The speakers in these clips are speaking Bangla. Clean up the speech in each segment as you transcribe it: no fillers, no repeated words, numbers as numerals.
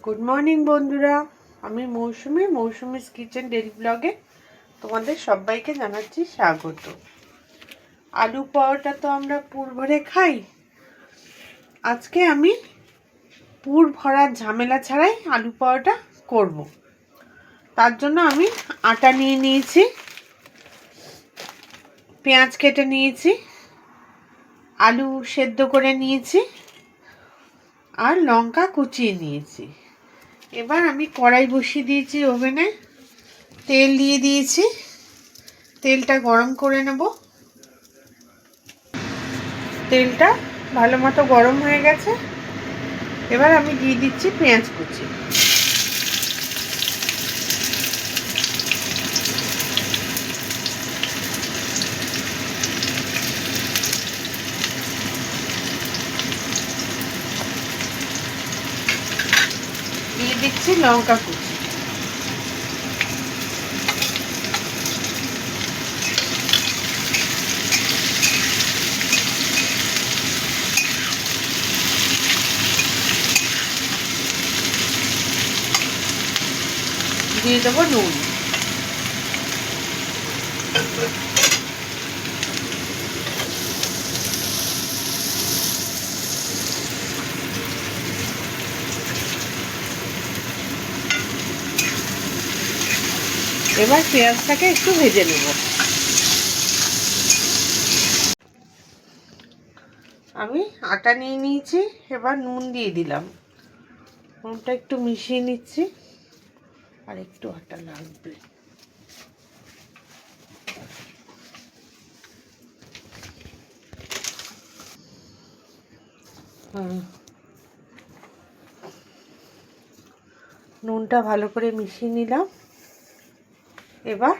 গুড মর্নিং বন্ধুরা, আমি মৌসুমিস কিচেন ডেইলি ব্লগে তোমাদের সবাইকে জানাচ্ছি স্বাগত। আলু পরোটা তো আমরা পুর ভরে খাই। আজকে আমি পুর ভরার ঝামেলা ছাড়াই আলু পরোটা করব। তার জন্য আমি আটা নিয়ে নিয়েছি, পেঁয়াজ কেটে নিয়েছি, আলু সেদ্ধ করে নিয়েছি আর লঙ্কা কুচিয়ে নিয়েছি। এবার আমি কড়াই বসিয়ে দিয়েছি ওভেনে, তেল দিয়ে দিয়েছি, তেলটা গরম করে নেব। তেলটা ভালো মতো গরম হয়ে গেছে, এবার আমি দিয়ে দিচ্ছি পেঁয়াজ কুচি। দিয়ে দিচ্ছি লঙ্কা কুচি। দিয়ে দেবো নুন। এবার পেঁয়াজটাকে একটু ভেজে নেব। আমি আটা নিয়ে নিয়েছি, এবার নুন দিয়ে দিলাম। নুনটা একটু মিশিয়ে নিচ্ছি, আর একটু আটা লাগবে। নুনটা ভালো করে মিশিয়ে নিলাম। এবার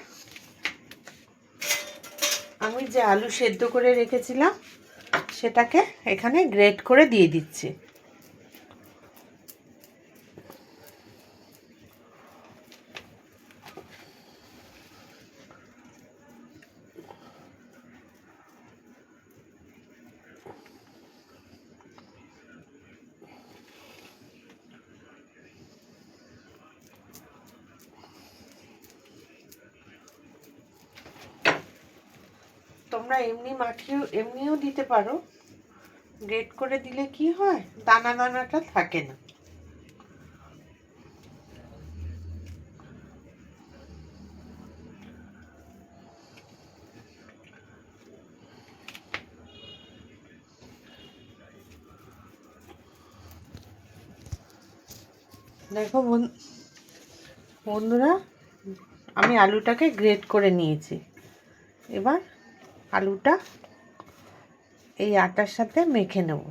আমি যে আলু সেদ্ধ করে রেখেছিলাম সেটাকে এখানে গ্রেট করে দিয়ে দিচ্ছি। তোমরা এমনিও দিতে পারো। গ্রেট করে দিলে কি হয়, দানা দানাটা থাকে না। দেখো বন্ধুরা, আমি আলুটাকে গ্রেট করে নিয়েছি। এবার আলুটা এই আটার সাথে মেখে নেব।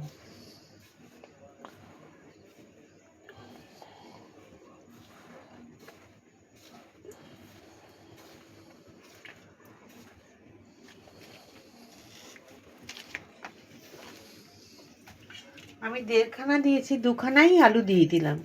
আমি 1.5 খানা দিয়েছি, 2 খানাই আলু দিয়ে দিলাম।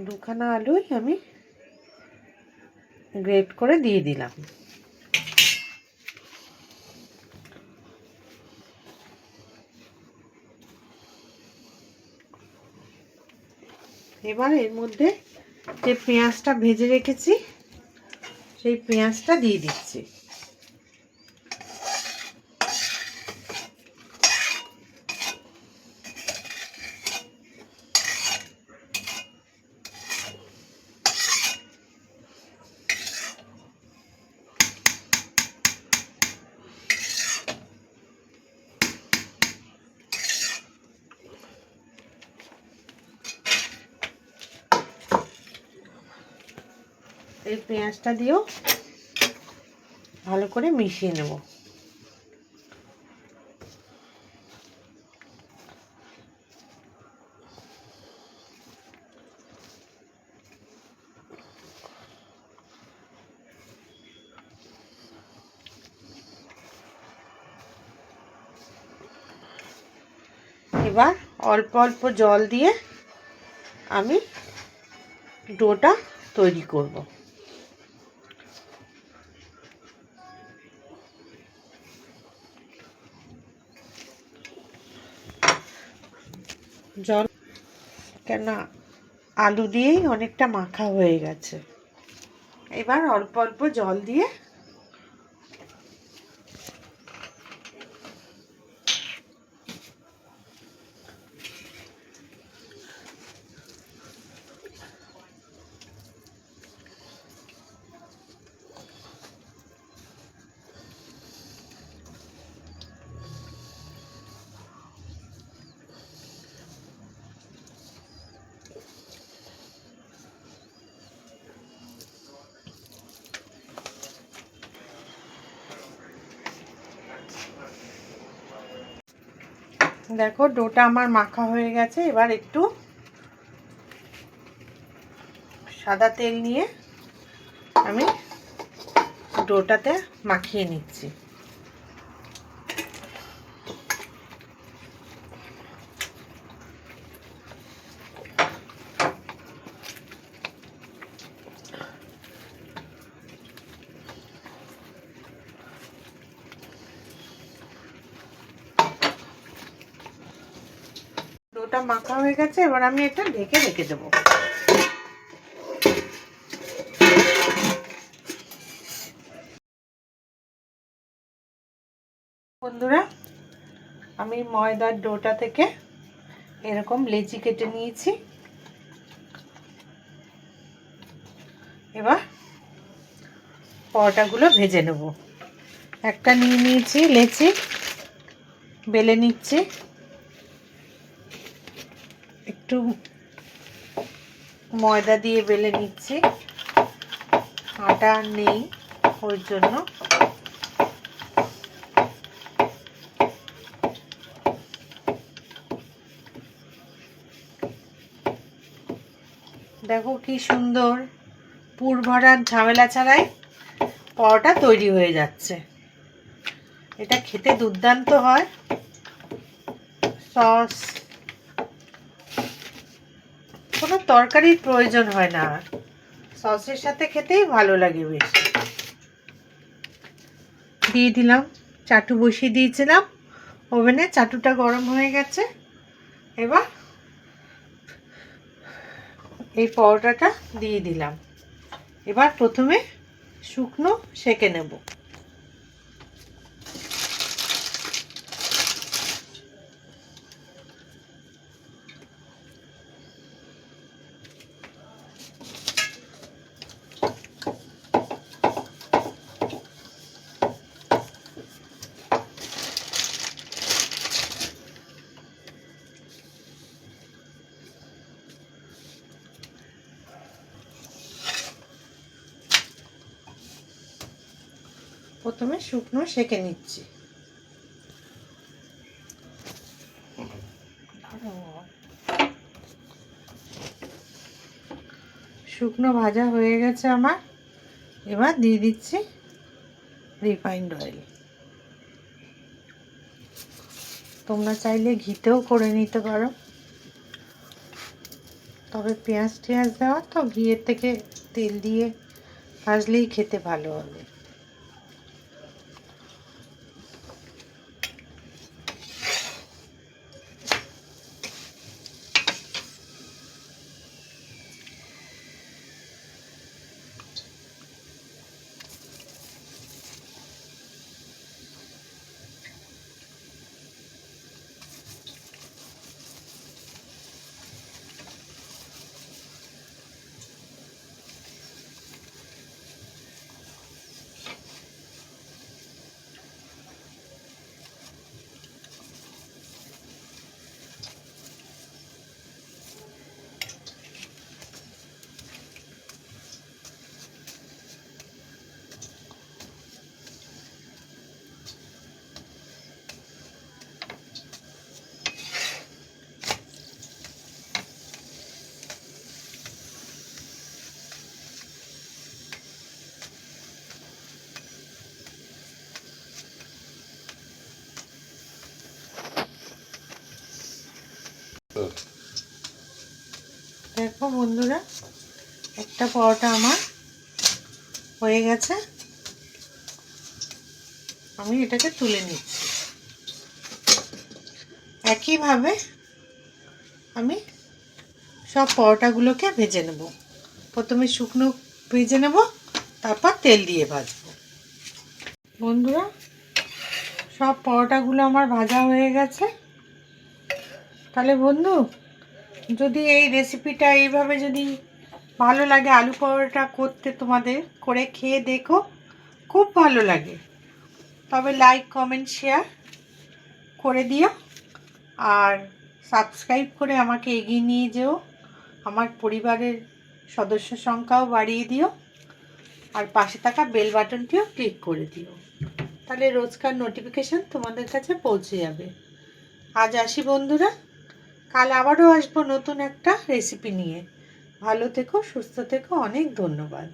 দুখানা আলুই আমি গ্রেট করে দিয়ে দিলাম। এবার এর মধ্যে যে পেঁয়াজটা ভেজে রেখেছি সেই পেঁয়াজটা দিয়ে দিচ্ছি। এই পেঁয়াজটা দিয়েও ভালো করে মিশিয়ে নেব। এবার অল্প অল্প জল দিয়ে আমি ডোটা তৈরি করব। জল কেন আলু দিয়েই অনেকটা মাখা হয়ে গেছে। এবার অল্প অল্প জল দিয়ে দেখো ডোটা আমার মাখা হয়ে গেছে। এবার একটু সাদা তেল নিয়ে আমি ডোটাতে মাখিয়ে নিচ্ছি। ডোটা মাখা হয়ে গেছে, এবার আমি এটা ঢেকে রেখে দেবো। বন্ধুরা, আমি ময়দার ডোটা থেকে এরকম লেচি কেটে নিয়েছি। এবার পরোটাগুলো ভেজে নেব। একটা নিয়ে নিয়েছি লেচি, বেলে নিচ্ছি। একটু ময়দা দিয়ে বেলে নিচ্ছি, আটা নেই ওই জন্য। দেখো কি সুন্দর পুর ভরার ঝামেলা ছাড়াই পরোটা তৈরি হয়ে যাচ্ছে। এটা খেতে দুর্দান্ত হয়। সস, কোনো তরকারির প্রয়োজন হয় না, সসের সাথে খেতেই ভালো লাগে বেশ। দিয়ে দিলাম, চাটু বসিয়ে দিয়েছিলাম ওভেনে, চাটুটা গরম হয়ে গেছে। এবার এই পরোটাটা দিয়ে দিলাম। এবার প্রথমে শুকনো সেঁকে নেব। প্রথমে শুকনো সেঁকে নিচ্ছি। শুকনো ভাজা হয়ে গেছে আমার। এবার দিয়ে দিচ্ছি রিফাইন্ড অয়েল। তোমরা চাইলে ঘিতেও করে নিতে পারো, তবে পেঁয়াজ টেঁয়াজ দেওয়া তো, ঘিয়ের থেকে তেল দিয়ে ভাজলেই খেতে ভালো হবে। দেখো বন্ধুরা, একটা পরোটা আমার হয়ে গেছে। আমি এটাকে তুলে নিচ্ছি। একইভাবে আমি সব পরোটাগুলোকে ভেজে নেব। প্রথমে শুকনো ভেজে নেব, তারপর তেল দিয়ে ভাজবো। বন্ধুরা, সব পরোটাগুলো আমার ভাজা হয়ে গেছে। তাহলে বন্ধু, যদি এই রেসিপিটা এইভাবে যদি ভালো লাগে, আলু পরোটা করতে তোমাদের করে খেয়ে দেখো, খুব ভালো লাগে। তবে লাইক কমেন্ট শেয়ার করে দিও, আর সাবস্ক্রাইব করে আমাকে এগিয়ে নিয়ে যেও। আমার পরিবারের সদস্য সংখ্যাও বাড়িয়ে দিও, আর পাশে থাকা বেল বাটনটিও ক্লিক করে দিও। তাহলে রোজকার নোটিফিকেশান তোমাদের কাছে পৌঁছে যাবে। আজ আসি বন্ধুরা, কাল আবারও আসবো নতুন একটা রেসিপি নিয়ে। ভালো থেকো, সুস্থ থেকো, অনেক ধন্যবাদ।